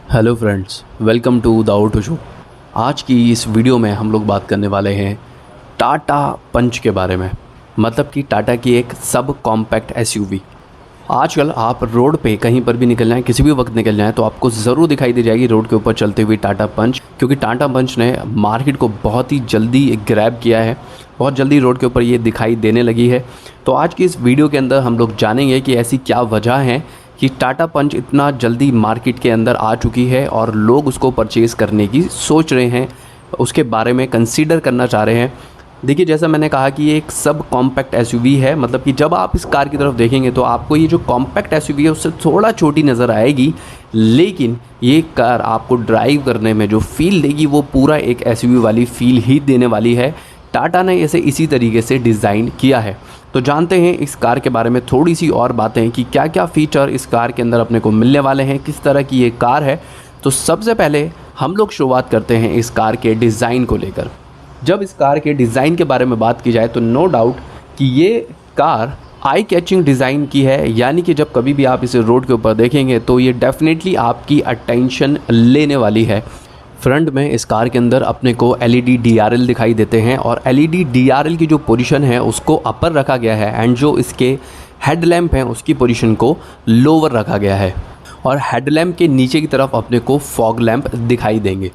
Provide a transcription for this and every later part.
Hello friends, welcome to the auto show. आज की इस वीडियो में हम लोग बात करने वाले हैं टाटा पंच के बारे में। मतलब कि टाटा की एक सब कॉम्पैक्ट एसयूवी। आजकल आप रोड पे कहीं पर भी निकल जाएं, किसी भी वक्त निकल जाएं, तो आपको ज़रूर दिखाई दे जाएगी रोड के ऊपर चलती हुई टाटा पंच। क्योंकि टाटा पंच ने मार्केट को बहुत ही जल्दी ग्रैब किया है, बहुत जल्दी रोड के ऊपर ये दिखाई देने लगी है। तो आज की इस वीडियो के अंदर हम लोग जानेंगे कि ऐसी क्या वजह है कि टाटा पंच इतना जल्दी मार्केट के अंदर आ चुकी है और लोग उसको परचेज़ करने की सोच रहे हैं, उसके बारे में कंसीडर करना चाह रहे हैं। देखिए, जैसा मैंने कहा कि ये एक सब कॉम्पैक्ट एसयूवी है। मतलब कि जब आप इस कार की तरफ देखेंगे तो आपको ये जो कॉम्पैक्ट एसयूवी है उससे थोड़ा छोटी नज़र आएगी, लेकिन ये कार आपको ड्राइव करने में जो फील देगी वो पूरा एक एसयूवी वाली फील ही देने वाली है। टाटा ने इसे इसी तरीके से डिज़ाइन किया है। तो जानते हैं इस कार के बारे में थोड़ी सी और बातें कि क्या क्या फ़ीचर इस कार के अंदर अपने को मिलने वाले हैं, किस तरह की ये कार है। तो सबसे पहले हम लोग शुरुआत करते हैं इस कार के डिज़ाइन को लेकर। जब इस कार के डिज़ाइन के बारे में बात की जाए तो नो डाउट कि ये कार आई कैचिंग डिज़ाइन की है। यानी कि जब कभी भी आप इसे रोड के ऊपर देखेंगे तो ये डेफिनेटली आपकी अटेंशन लेने वाली है। फ्रंट में इस कार के अंदर अपने को LED DRL दिखाई देते हैं और LED DRL की जो पोजीशन है उसको अपर रखा गया है एंड जो इसके हेडलैम्प हैं उसकी पोजीशन को लोअर रखा गया है। और हेडलैम्प के नीचे की तरफ अपने को फॉग लैंप दिखाई देंगे।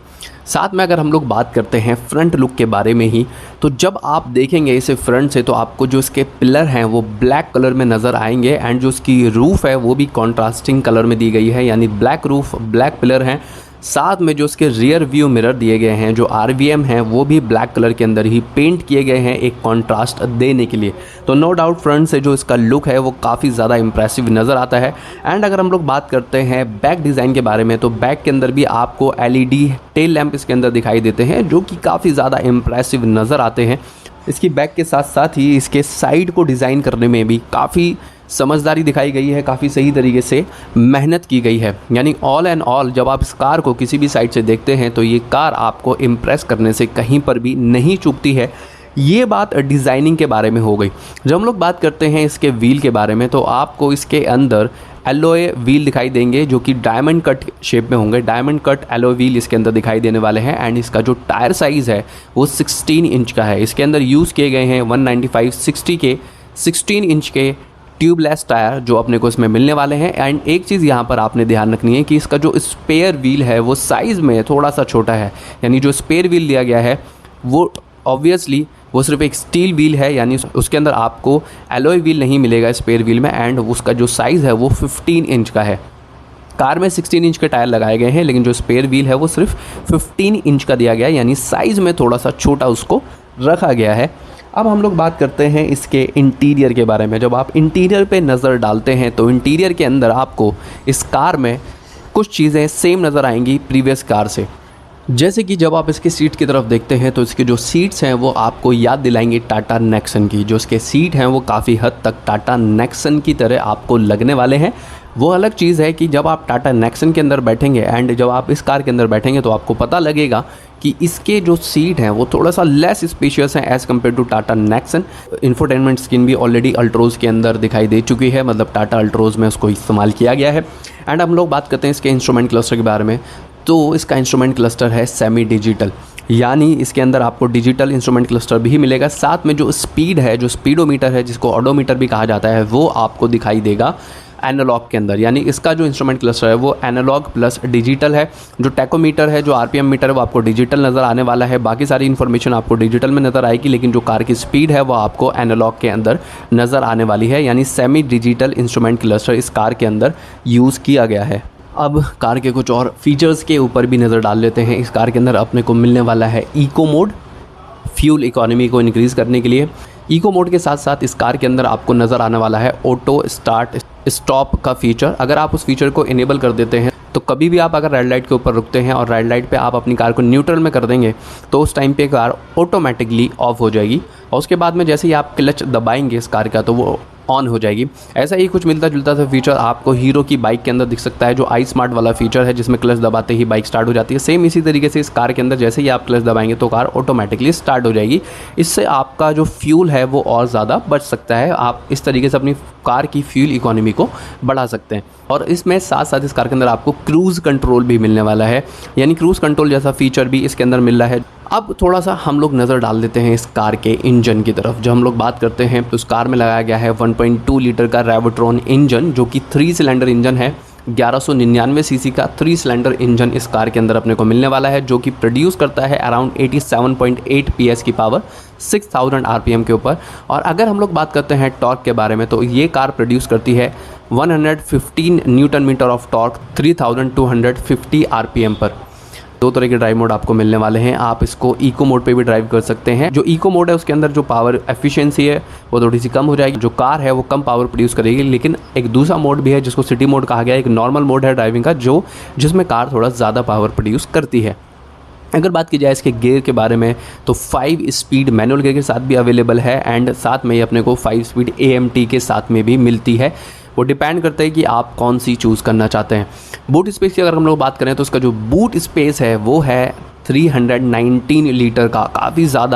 साथ में अगर हम लोग बात करते हैं फ्रंट लुक के बारे में ही, तो जब आप देखेंगे इसे फ्रंट से तो आपको जो इसके पिलर हैं वो ब्लैक कलर में नज़र आएंगे एंड जो इसकी रूफ़ है वो भी कॉन्ट्रास्टिंग कलर में दी गई है, यानी ब्लैक रूफ़ ब्लैक पिलर हैं। साथ में जो इसके रियर व्यू मिरर दिए गए हैं, जो RVM हैं, वो भी ब्लैक कलर के अंदर ही पेंट किए गए हैं एक कॉन्ट्रास्ट देने के लिए। तो नो डाउट फ्रंट से जो इसका लुक है वो काफ़ी ज़्यादा इंप्रेसिव नज़र आता है। एंड अगर हम लोग बात करते हैं बैक डिज़ाइन के बारे में, तो बैक के अंदर भी आपको LED टेल लैंप इसके अंदर दिखाई देते हैं जो कि काफ़ी ज़्यादा इंप्रेसिव नज़र आते हैं। इसकी बैक के साथ साथ ही इसके साइड को डिज़ाइन करने में भी काफ़ी समझदारी दिखाई गई है, काफ़ी सही तरीके से मेहनत की गई है। यानी ऑल एंड ऑल जब आप इस कार को किसी भी साइड से देखते हैं तो ये कार आपको इम्प्रेस करने से कहीं पर भी नहीं चूकती है। ये बात डिज़ाइनिंग के बारे में हो गई। जब हम लोग बात करते हैं इसके व्हील के बारे में, तो आपको इसके अंदर एलोए व्हील दिखाई देंगे जो कि डायमंड कट शेप में होंगे। डायमंड कट एलोए व्हील इसके अंदर दिखाई देने वाले हैं एंड इसका जो टायर साइज़ है वो 16 इंच का है। इसके अंदर यूज़ किए गए हैं 195/60 के 16 इंच के ट्यूबलेस टायर जो अपने को इसमें मिलने वाले हैं। एंड एक चीज़ यहाँ पर आपने ध्यान रखनी है कि इसका जो स्पेयर व्हील है वो साइज़ में थोड़ा सा छोटा है। यानी जो स्पेयर व्हील दिया गया है वो ऑब्वियसली वो सिर्फ एक स्टील व्हील है, यानी उसके अंदर आपको एलॉय व्हील नहीं मिलेगा स्पेयर व्हील में। एंड उसका जो साइज़ है वो 15 इंच का है। कार में 16 इंच के टायर लगाए गए हैं, लेकिन जो स्पेयर व्हील है वो सिर्फ 15 इंच का दिया गया है, यानी साइज़ में थोड़ा सा छोटा उसको रखा गया है। अब हम लोग बात करते हैं इसके इंटीरियर के बारे में। जब आप इंटीरियर पे नज़र डालते हैं तो इंटीरियर के अंदर आपको इस कार में कुछ चीज़ें सेम नज़र आएंगी प्रीवियस कार से। जैसे कि जब आप इसके सीट की तरफ देखते हैं तो इसके जो सीट्स हैं वो आपको याद दिलाएंगे टाटा नेक्सन की। जो इसके सीट हैं वो काफ़ी हद तक टाटा नेक्सन की तरह आपको लगने वाले हैं। वो अलग चीज़ है कि जब आप टाटा नेक्सन के अंदर बैठेंगे एंड जब आप इस कार के अंदर बैठेंगे तो आपको पता लगेगा कि इसके जो सीट हैं वो थोड़ा सा लेस स्पेशियस हैं as compare to Tata Nexon. Infotainment screen भी ऑलरेडी अल्ट्रोज़ के अंदर दिखाई दे चुकी है, मतलब टाटा अल्ट्रोज़ में उसको इस्तेमाल किया गया है। एंड हम लोग बात करते हैं इसके इंस्ट्रूमेंट क्लस्टर के बारे में, तो इसका इंस्ट्रूमेंट क्लस्टर है सेमी डिजिटल, यानी इसके अंदर आपको डिजिटल इंस्ट्रूमेंट क्लस्टर भी मिलेगा। साथ में जो स्पीड है, जो स्पीडोमीटर है जिसको ऑडोमीटर भी कहा जाता है, वो आपको दिखाई देगा एनालॉग के अंदर। यानी इसका जो इंस्ट्रूमेंट क्लस्टर है वो एनालॉग प्लस डिजिटल है। जो टैकोमीटर है, जो RPM मीटर है, वो आपको डिजिटल नज़र आने वाला है। बाकी सारी इन्फॉर्मेशन आपको डिजिटल में नज़र आएगी, लेकिन जो कार की स्पीड है वो आपको एनालॉग के अंदर नज़र आने वाली है। यानी सेमी डिजिटल इंस्ट्रूमेंट क्लस्टर इस कार के अंदर यूज़ किया गया है। अब कार के कुछ और फीचर्स के ऊपर भी नज़र डाल लेते हैं। इस कार के अंदर अपने को मिलने वाला है इको मोड, फ्यूल इकोनॉमी को इंक्रीज़ करने के लिए। इको मोड के साथ साथ इस कार के अंदर आपको नज़र आने वाला है ऑटो स्टार्ट स्टॉप का फीचर। अगर आप उस फीचर को इनेबल कर देते हैं तो कभी भी आप अगर रेड लाइट के ऊपर रुकते हैं और रेड लाइट पे आप अपनी कार को न्यूट्रल में कर देंगे तो उस टाइम पे कार ऑटोमेटिकली ऑफ हो जाएगी। और उसके बाद में जैसे ही आप क्लच दबाएंगे इस कार का तो वो ऑन हो जाएगी। ऐसा ही कुछ मिलता जुलता सा फीचर आपको हीरो की बाइक के अंदर दिख सकता है, जो आई स्मार्ट वाला फीचर है जिसमें क्लच दबाते ही बाइक स्टार्ट हो जाती है। सेम इसी तरीके से इस कार के अंदर जैसे ही आप क्लच दबाएंगे तो कार ऑटोमेटिकली स्टार्ट हो जाएगी। इससे आपका जो फ्यूल है वो और ज़्यादा बच सकता है। आप इस तरीके से अपनी कार की फ्यूल इकोनॉमी को बढ़ा सकते हैं। और इसमें साथ साथ इस कार के अंदर आपको क्रूज़ कंट्रोल भी मिलने वाला है, यानी क्रूज़ कंट्रोल जैसा फीचर भी इसके अंदर मिल रहा है। अब थोड़ा सा हम लोग नज़र डाल देते हैं इस कार के इंजन की तरफ। जब हम लोग बात करते हैं तो इस कार में लगाया गया है 1.2 लीटर का रेवोट्रॉन इंजन, जो कि 3 सिलेंडर इंजन है। 1199 सीसी का 3 सिलेंडर इंजन इस कार के अंदर अपने को मिलने वाला है, जो कि प्रोड्यूस करता है अराउंड 87.8 PS की पावर 6000 RPM के ऊपर। और अगर हम लोग बात करते हैं टॉर्क के बारे में तो ये कार प्रोड्यूस करती है 115 newton metre of torque 3250 RPM पर। 2 तरह के ड्राइव मोड आपको मिलने वाले हैं। आप इसको इको मोड पे भी ड्राइव कर सकते हैं। जो इको मोड है उसके अंदर जो पावर एफिशिएंसी है वो थोड़ी सी कम हो जाएगी, जो कार है वो कम पावर प्रोड्यूस करेगी। लेकिन एक दूसरा मोड भी है जिसको सिटी मोड कहा गया है। एक नॉर्मल मोड है ड्राइविंग का जिसमें कार थोड़ा ज़्यादा पावर प्रोड्यूस करती है। अगर बात की जाए इसके गियर के बारे में तो 5 स्पीड मैनुअल गियर के साथ भी अवेलेबल है, एंड साथ में ही अपने को 5 स्पीड AMT के साथ में भी मिलती है। वो डिपेंड करता है कि आप कौन सी चूज़ करना चाहते हैं। बूट स्पेस की अगर हम लोग बात करें तो उसका जो बूट स्पेस है वो है 319 लीटर का,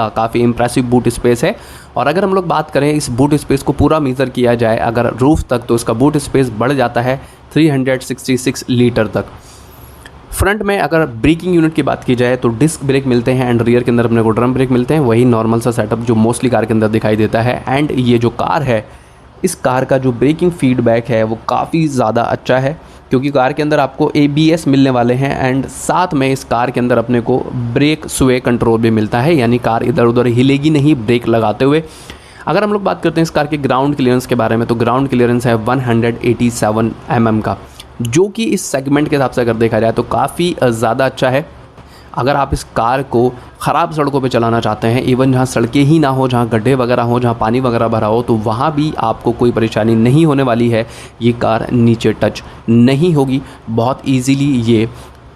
काफ़ी इंप्रेसिव बूट स्पेस है। और अगर हम लोग बात करें इस बूट स्पेस को पूरा मेज़र किया जाए अगर रूफ तक, तो उसका बूट स्पेस बढ़ जाता है 366 लीटर तक। फ्रंट में अगर ब्रेकिंग यूनिट की बात की जाए तो डिस्क ब्रेक मिलते हैं, एंड रियर के अंदर अपने को ड्रम ब्रेक मिलते हैं। वही नॉर्मल सा सेटअप जो मोस्टली कार के अंदर दिखाई देता है। एंड ये जो कार है, इस कार का जो ब्रेकिंग फीडबैक है वो काफ़ी ज़्यादा अच्छा है, क्योंकि कार के अंदर आपको ABS मिलने वाले हैं, एंड साथ में इस कार के अंदर अपने को ब्रेक स्वे कंट्रोल भी मिलता है, यानी कार इधर उधर हिलेगी नहीं ब्रेक लगाते हुए। अगर हम लोग बात करते हैं इस कार के ग्राउंड क्लियरेंस के बारे में तो ग्राउंड क्लियरेंस है 187 mm का, जो कि इस सेगमेंट के हिसाब से अगर देखा जाए तो काफ़ी ज़्यादा अच्छा है। अगर आप इस कार को ख़राब सड़कों पे चलाना चाहते हैं, इवन जहाँ सड़कें ही ना हो, जहाँ गड्ढे वगैरह हो, जहाँ पानी वगैरह भरा हो, तो वहाँ भी आपको कोई परेशानी नहीं होने वाली है। ये कार नीचे टच नहीं होगी, बहुत इजीली ये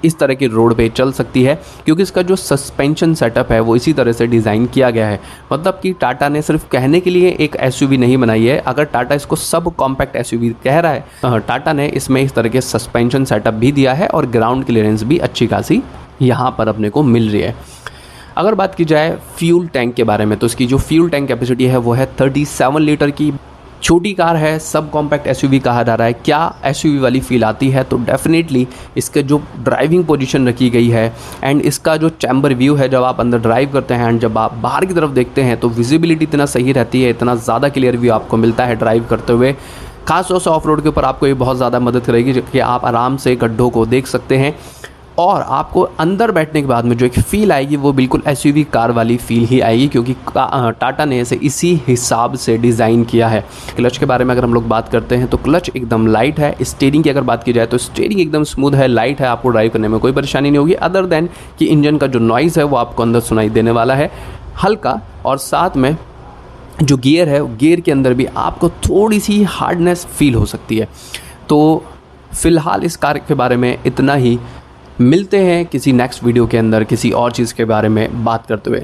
इस तरह के रोड पे चल सकती है, क्योंकि इसका जो सस्पेंशन सेटअप है वो इसी तरह से डिज़ाइन किया गया है। मतलब कि टाटा ने सिर्फ कहने के लिए एक SUV नहीं बनाई है। अगर टाटा इसको सब कॉम्पैक्ट SUV कह रहा है, टाटा ने इसमें इस तरह के सस्पेंशन सेटअप भी दिया है और ग्राउंड क्लियरेंस भी अच्छी खासी यहाँ पर अपने को मिल रही है। अगर बात की जाए फ्यूल टैंक के बारे में तो इसकी जो फ्यूल टैंक कैपेसिटी है वो है 37 लीटर की। छोटी कार है, सब कॉम्पैक्ट SUV कहा जा रहा है। क्या SUV वाली फील आती है? तो डेफिनेटली इसके जो ड्राइविंग पोजीशन रखी गई है एंड इसका जो चैम्बर व्यू है, जब आप अंदर ड्राइव करते हैं एंड जब आप बाहर की तरफ देखते हैं तो विजिबिलिटी इतना सही रहती है, इतना ज़्यादा क्लियर व्यू आपको मिलता है ड्राइव करते हुए। खासतौर से ऑफ रोड के ऊपर आपको ये बहुत ज़्यादा मदद करेगी कि आप आराम से गड्ढों को देख सकते हैं, और आपको अंदर बैठने के बाद में जो एक फ़ील आएगी वो बिल्कुल SUV कार वाली फ़ील ही आएगी, क्योंकि टाटा ने इसे इसी हिसाब से डिज़ाइन किया है। क्लच के बारे में अगर हम लोग बात करते हैं तो क्लच एकदम लाइट है। स्टीयरिंग की अगर बात की जाए तो स्टीयरिंग एकदम स्मूथ है, लाइट है, आपको ड्राइव करने में कोई परेशानी नहीं होगी, अदर देन कि इंजन का जो नॉइज़ है वो आपको अंदर सुनाई देने वाला है हल्का। और साथ में जो गियर है, गियर के अंदर भी आपको थोड़ी सी हार्डनेस फील हो सकती है। तो फ़िलहाल इस कार के बारे में इतना ही। मिलते हैं किसी नेक्स्ट वीडियो के अंदर किसी और चीज़ के बारे में बात करते हुए।